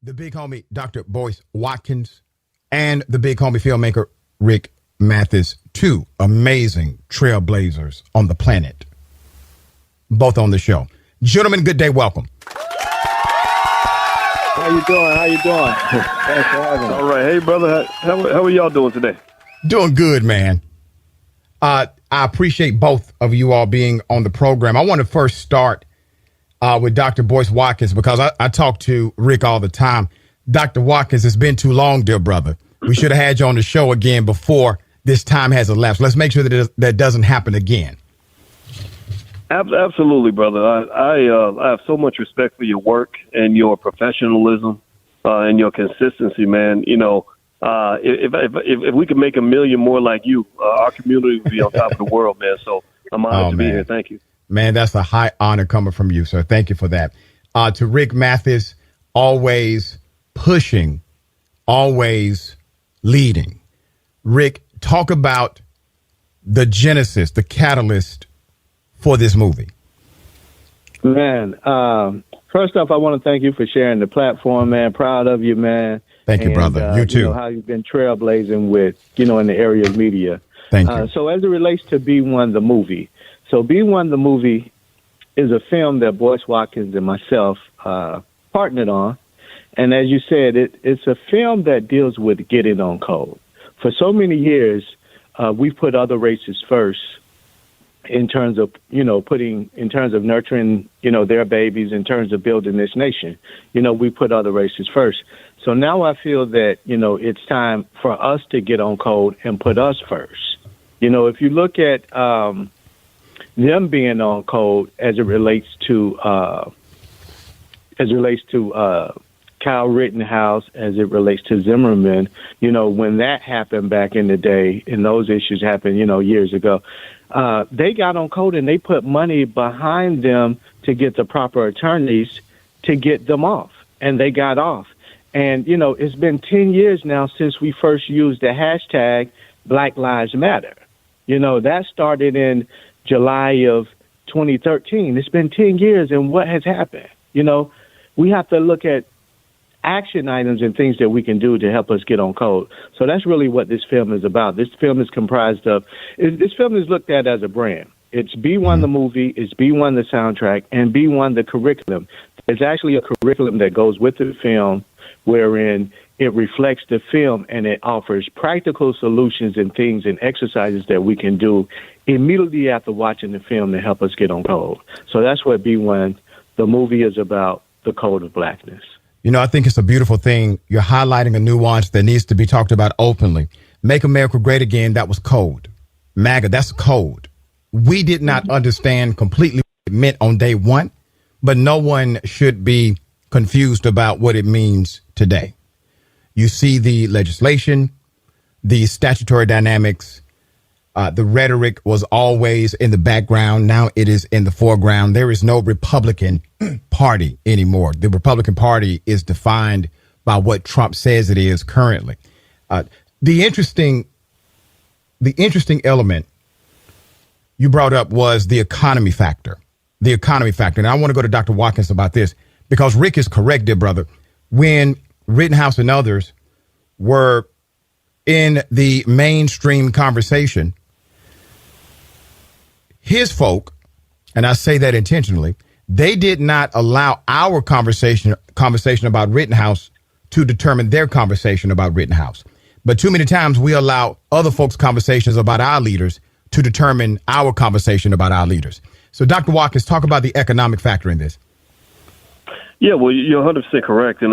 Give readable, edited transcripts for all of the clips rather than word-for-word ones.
the big homie, Dr. Boyce Watkins, and the big homie filmmaker, Mathis, two amazing trailblazers on the planet, both on the show. Gentlemen, good day. Welcome. How you doing? Thanks for having me. All right. Hey, brother. How are y'all doing today? Doing good, man. I appreciate both of you all being on the program. I want to first start with Dr. Boyce Watkins because I talk to Rick all the time. Dr. Watkins, it's been too long, dear brother. We should have had you on the show again before this time has elapsed. Let's make sure that that doesn't happen again. Absolutely, brother. I have so much respect for your work and your professionalism and your consistency, man. You know, if we could make 1 million more like you, our community would be on top of the world, man. So I'm honored to be here. Thank you. Man, that's a high honor coming from you, sir. Thank you for that. To Rick Mathis, always pushing, always leading. Rick, talk about the genesis, the catalyst for this movie. Man, first off, I want to thank you for sharing the platform, man. Proud of you, man. Thank you, brother. You too. You know, how you've been trailblazing with, in the area of media. Thank you. So as it relates to B1 the movie, so B1 the movie is a film that Boyce Watkins and myself partnered on. And as you said, it's a film that deals with getting on code. For so many years, we've put other races first in terms of, in terms of nurturing, their babies, in terms of building this nation. We put other races first. So now I feel that, it's time for us to get on code and put us first. If you look at them being on code as it relates to Kyle Rittenhouse, as it relates to Zimmerman, when that happened back in the day, and those issues happened, years ago, they got on code and they put money behind them to get the proper attorneys to get them off. And they got off. And, it's been 10 years now since we first used the hashtag Black Lives Matter. That started in July of 2013. It's been 10 years, and what has happened? We have to look at action items and things that we can do to help us get on code. So that's really what this film is about. This film is comprised of, this film is looked at as a brand. It's B1 the movie, it's B1 the soundtrack, and B1 the curriculum. It's actually a curriculum that goes with the film, wherein it reflects the film and it offers practical solutions and things and exercises that we can do immediately after watching the film to help us get on code. So that's what B1 the movie is about, the Code of Blackness. I think it's a beautiful thing. You're highlighting a nuance that needs to be talked about openly. Make America Great Again, that was code. MAGA, that's code. We did not understand completely what it meant on day one, but no one should be confused about what it means today. You see the legislation, the statutory dynamics, the rhetoric was always in the background. Now it is in the foreground. There is no Republican Party anymore. The Republican Party is defined by what Trump says it is currently. The interesting element you brought up was the economy factor. The economy factor. And I want to go to Dr. Watkins about this because Rick is correct, dear brother. When Rittenhouse and others were in the mainstream conversation, his folk, and I say that intentionally, they did not allow our conversation about Rittenhouse to determine their conversation about Rittenhouse. But too many times we allow other folks' conversations about our leaders to determine our conversation about our leaders. So, Dr. Watkins, talk about the economic factor in this. Yeah, well, you're 100% correct. And,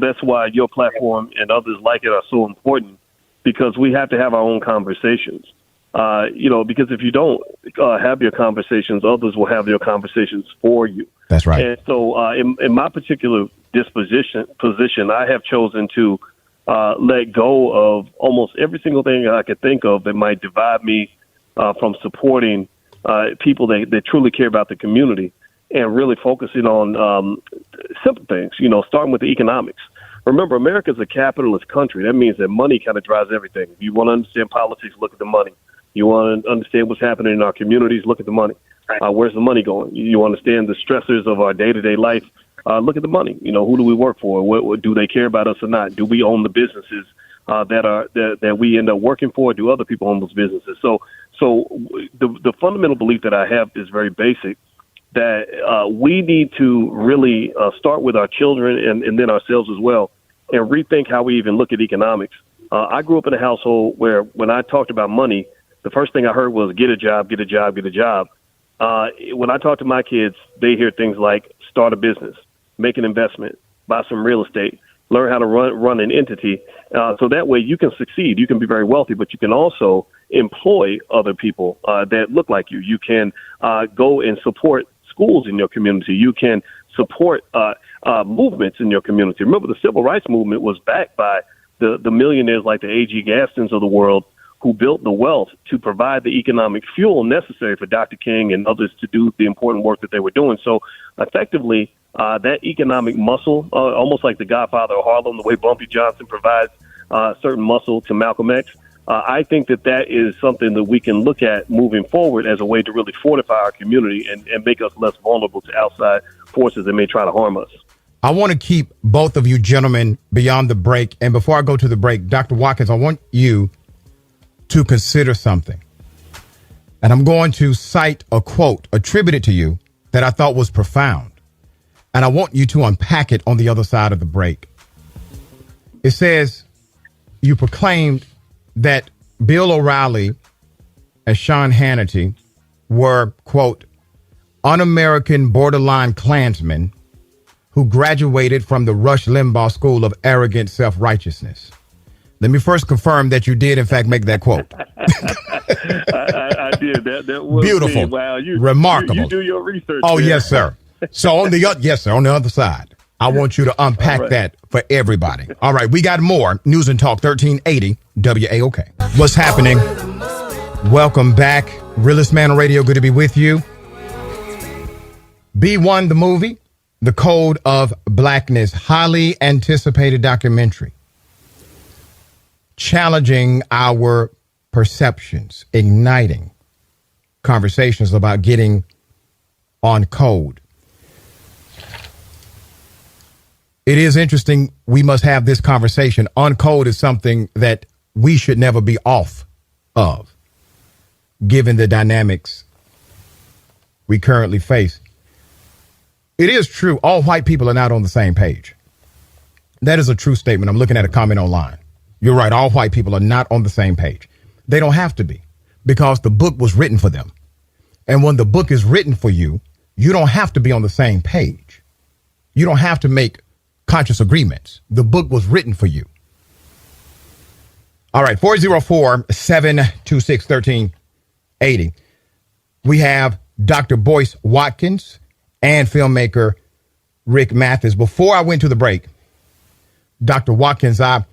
that's why your platform and others like it are so important, because we have to have our own conversations. Because if you don't have your conversations, others will have their conversations for you. That's right. And so in my particular position, I have chosen to let go of almost every single thing I could think of that might divide me from supporting people that truly care about the community and really focusing on simple things, starting with the economics. Remember, America is a capitalist country. That means that money kind of drives everything. If you want to understand politics, look at the money. You want to understand what's happening in our communities, look at the money. Where's the money going? You understand the stressors of our day-to-day life, look at the money. Who do we work for? What do they care about us or not? Do we own the businesses that we end up working for? Do other people own those businesses? So the fundamental belief that I have is very basic, that we need to really start with our children and then ourselves as well, and rethink how we even look at economics. I grew up in a household where when I talked about money, the first thing I heard was get a job, get a job, get a job. When I talk to my kids, they hear things like start a business, make an investment, buy some real estate, learn how to run an entity. So that way you can succeed. You can be very wealthy, but you can also employ other people that look like you. You can go and support schools in your community. You can support movements in your community. Remember, the civil rights movement was backed by the millionaires like the A.G. Gastons of the world, who built the wealth to provide the economic fuel necessary for Dr. King and others to do the important work that they were doing. So effectively, that economic muscle, almost like the Godfather of Harlem, the way Bumpy Johnson provides certain muscle to Malcolm X, I think that is something that we can look at moving forward as a way to really fortify our community and make us less vulnerable to outside forces that may try to harm us. I want to keep both of you gentlemen beyond the break. And before I go to the break, Dr. Watkins, I want you to consider something. And I'm going to cite a quote attributed to you that I thought was profound. And I want you to unpack it on the other side of the break. It says, you proclaimed that Bill O'Reilly and Sean Hannity were, quote, un-American borderline Klansmen who graduated from the Rush Limbaugh School of Arrogant Self-Righteousness. Let me first confirm that you did, in fact, make that quote. I did. That was beautiful. Me. Wow, remarkable. You do your research. Oh, there. yes, sir. So on the other side, I want you to unpack that for everybody. All right, we got more. News and Talk 1380 WAOK. What's happening? Welcome back. Realest Man on Radio. Good to be with you. B1, the movie, The Code of Blackness, highly anticipated documentary, challenging our perceptions, igniting conversations about getting on code. It is interesting. We must have this conversation. On code is something that we should never be off of, given the dynamics we currently face. It is true. All white people are not on the same page. That is a true statement. I'm looking at a comment online. You're right. All white people are not on the same page. They don't have to be, because the book was written for them. And when the book is written for you, you don't have to be on the same page. You don't have to make conscious agreements. The book was written for you. All right. 404-726-1380. We have Dr. Boyce Watkins and filmmaker Rick Mathis. Before I went to the break, Dr. Watkins, I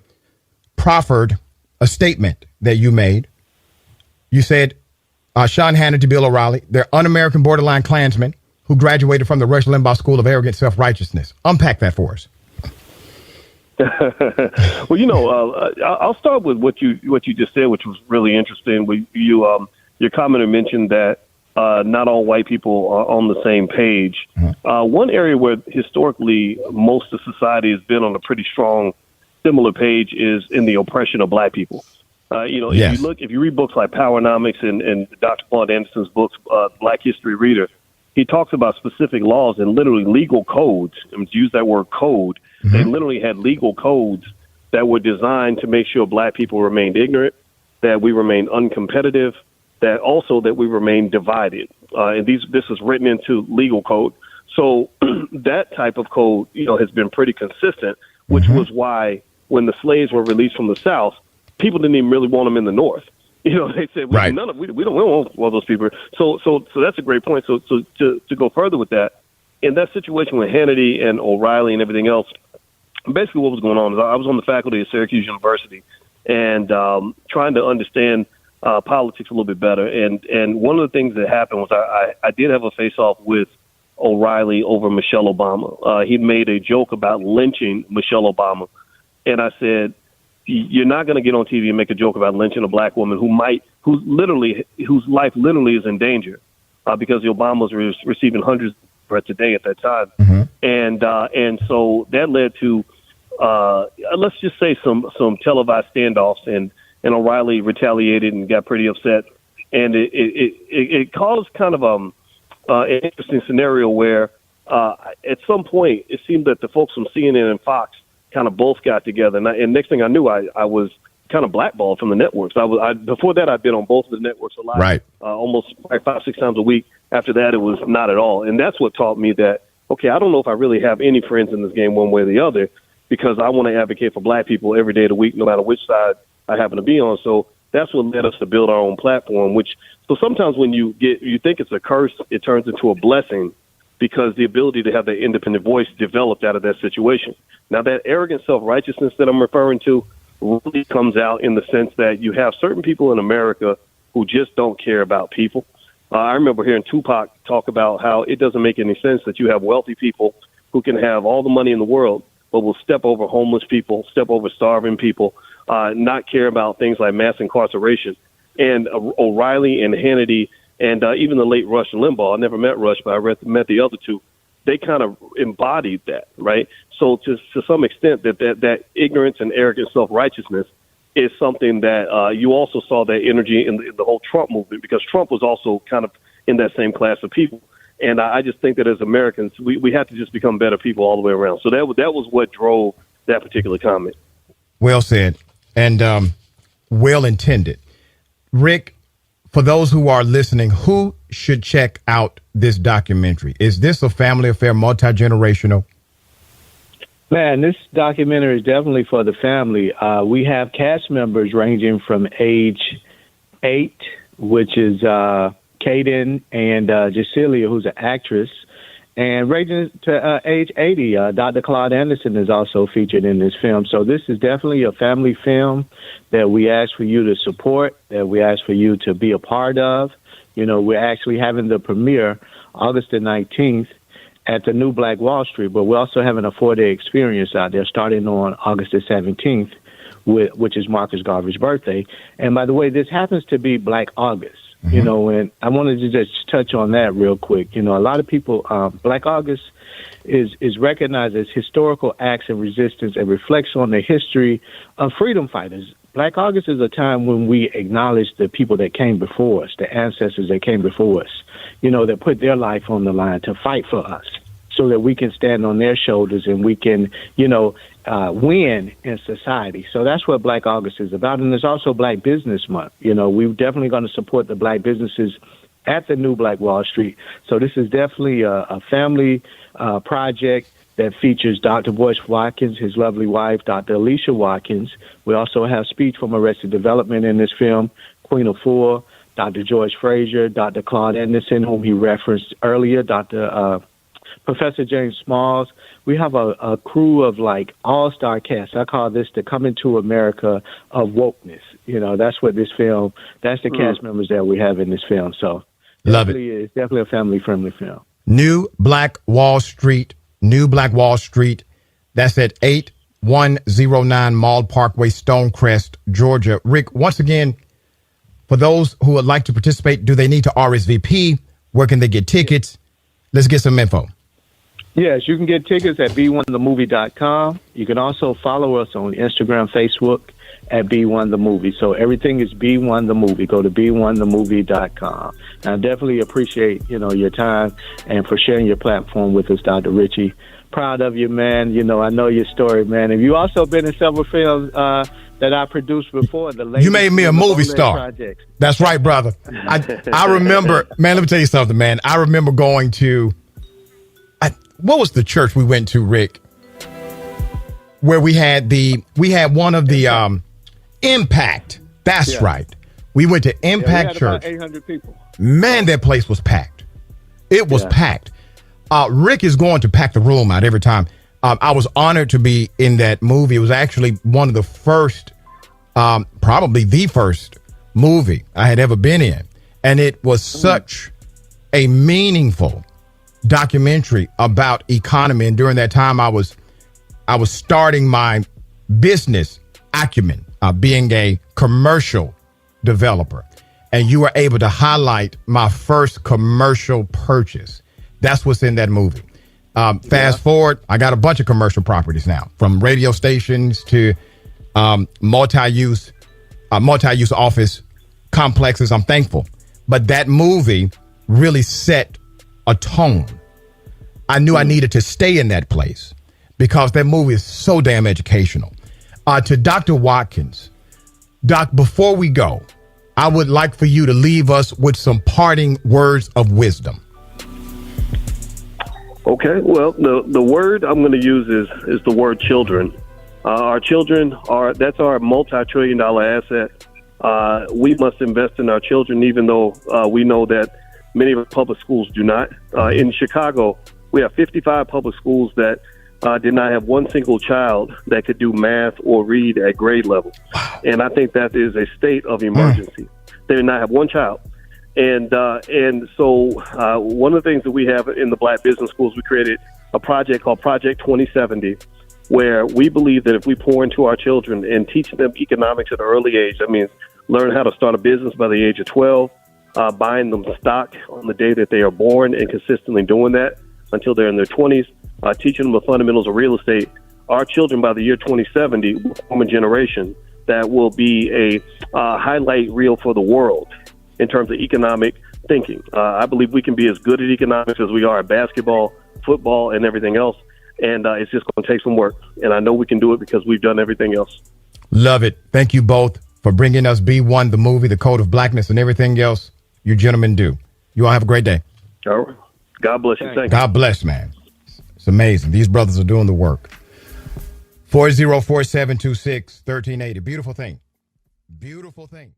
proffered a statement that you made. You said Sean Hannity, Bill O'Reilly, they're un-American borderline Klansmen who graduated from the Rush Limbaugh School of Arrogant Self-Righteousness. Unpack that for us. Well, I'll start with what you just said, which was really interesting. Your commenter mentioned that not all white people are on the same page. Mm-hmm. One area where historically most of society has been on a pretty strong similar page is in the oppression of black people. Yes. If you read books like Powernomics and Dr. Claude Anderson's books, Black History Reader, he talks about specific laws and literally legal codes. And to use that word code, mm-hmm. They literally had legal codes that were designed to make sure black people remained ignorant, that we remain uncompetitive, that we remain divided. And this is written into legal code. So that type of code, has been pretty consistent, which mm-hmm. was why when the slaves were released from the South, people didn't even really want them in the North. They said, we don't want those people. So that's a great point. So to go further with that, in that situation with Hannity and O'Reilly and everything else, basically what was going on is I was on the faculty at Syracuse University and trying to understand politics a little bit better. And one of the things that happened was I did have a face-off with O'Reilly over Michelle Obama. He made a joke about lynching Michelle Obama. And I said, you're not going to get on TV and make a joke about lynching a black woman whose life literally is in danger because the Obamas were receiving hundreds today at that time. Mm-hmm. And so that led to, let's just say some televised standoffs, and O'Reilly retaliated and got pretty upset. And it caused kind of an interesting scenario where at some point it seemed that the folks from CNN and Fox kind of both got together. And next thing I knew, I was kind of blackballed from the networks. Before that, I'd been on both of the networks a lot, right? Almost like 5-6 times a week. After that, it was not at all. And that's what taught me that, okay, I don't know if I really have any friends in this game one way or the other, because I want to advocate for black people every day of the week, no matter which side I happen to be on. So that's what led us to build our own platform, so sometimes when you think it's a curse, it turns into a blessing, because the ability to have that independent voice developed out of that situation. Now, that arrogant self-righteousness that I'm referring to really comes out in the sense that you have certain people in America who just don't care about people. I remember hearing Tupac talk about how it doesn't make any sense that you have wealthy people who can have all the money in the world, but will step over homeless people, step over starving people, not care about things like mass incarceration. And O'Reilly and Hannity and even the late Rush Limbaugh — I never met Rush, but I met the other two — they kind of embodied that, right? So to some extent, that ignorance and arrogant self-righteousness is something that you also saw that energy in the whole Trump movement, because Trump was also kind of in that same class of people. And I just think that as Americans, we have to just become better people all the way around. So that was what drove that particular comment. Well said, and well intended. Rick, for those who are listening, who should check out this documentary? Is this a family affair, multi-generational? Man, this documentary is definitely for the family. We have cast members ranging from age 8, which is Kaden and Jacilia, who's an actress, and ranging to age 80. Dr. Claude Anderson is also featured in this film. So this is definitely a family film that we ask for you to support, that we ask for you to be a part of. You know, we're actually having the premiere August the 19th at the New Black Wall Street, but we're also having a 4-day experience out there starting on August the 17th, which is Marcus Garvey's birthday. And by the way, this happens to be Black August. Mm-hmm. You know, and I wanted to just touch on that real quick. You know, a lot of people, Black August is recognized as historical acts of resistance and reflects on the history of freedom fighters. Black August is a time when we acknowledge the people that came before us, the ancestors that came before us, you know, that put their life on the line to fight for us so that we can stand on their shoulders and we can, you know, win in society. So that's what Black August is about. And there's also Black Business Month. You know, we're definitely going to support the Black businesses at the New Black Wall Street. So this is definitely a family project that features Dr. Boyce Watkins, his lovely wife, Dr. Alicia Watkins. We also have speech from Arrested Development in this film, Queen of Four, Dr. George Frazier, Dr. Claude Anderson, whom he referenced earlier, Professor James Smalls. We have a crew of like all-star cast. I call this the Coming to America of wokeness. You know, that's what this film, that's the cast members that we have in this film. So love it. It's definitely a family-friendly film. New Black Wall Street. That's at 8109 Mall Parkway, Stonecrest, Georgia. Rick, once again, for those who would like to participate, do they need to RSVP? Where can they get tickets? Let's get some info. Yes, you can get tickets at b1themovie.com. You can also follow us on Instagram, Facebook at B1 The Movie. So everything is B1 The Movie. Go to b1themovie.com. And I definitely appreciate, you know, your time and for sharing your platform with us, Dr. Richey. Proud of you, man. You know, I know your story, man. And you also been in several films that I produced before. You made me a movie star. Projects. That's right, brother. I remember, man, let me tell you something, man. I remember going to, what was the church we went to, Rick? Where we had one of the Impact. That's right. We went to Impact Church. About 800 people. Man, that place was packed. It was packed. Rick is going to pack the room out every time. I was honored to be in that movie. It was actually one of the first, probably the first movie I had ever been in. And it was such a meaningful documentary about economy. And during that time, I was starting my business acumen, being a commercial developer. And you were able to highlight my first commercial purchase That's what's in that movie. Fast forward, I got a bunch of commercial properties now, from radio stations to multi-use office complexes. I'm thankful. But that movie really set a tone. I knew I needed to stay in that place because that movie is so damn educational. To Dr. Watkins, Doc, before we go, I would like for you to leave us with some parting words of wisdom. Okay, well, the word I'm going to use is the word children. Our children that's our multi-trillion-dollar asset. We must invest in our children, even though we know that many of the public schools do not. In Chicago, we have 55 public schools that did not have one single child that could do math or read at grade level. And I think that is a state of emergency. They did not have one child. And so one of the things that we have in the Black business schools, we created a project called Project 2070, where we believe that if we pour into our children and teach them economics at an early age, that means learn how to start a business by the age of 12, buying them stock on the day that they are born and consistently doing that until they're in their 20s, teaching them the fundamentals of real estate. Our children by the year 2070 will form a generation that will be a highlight reel for the world in terms of economic thinking. I believe we can be as good at economics as we are at basketball, football, and everything else. And it's just going to take some work. And I know we can do it because we've done everything else. Love it. Thank you both for bringing us B1, the movie, the Code of Blackness, and everything else you gentlemen do. You all have a great day. All right. God bless you. Thank you. God bless, man. It's amazing. These brothers are doing the work. 404726-1380. Beautiful thing. Beautiful thing.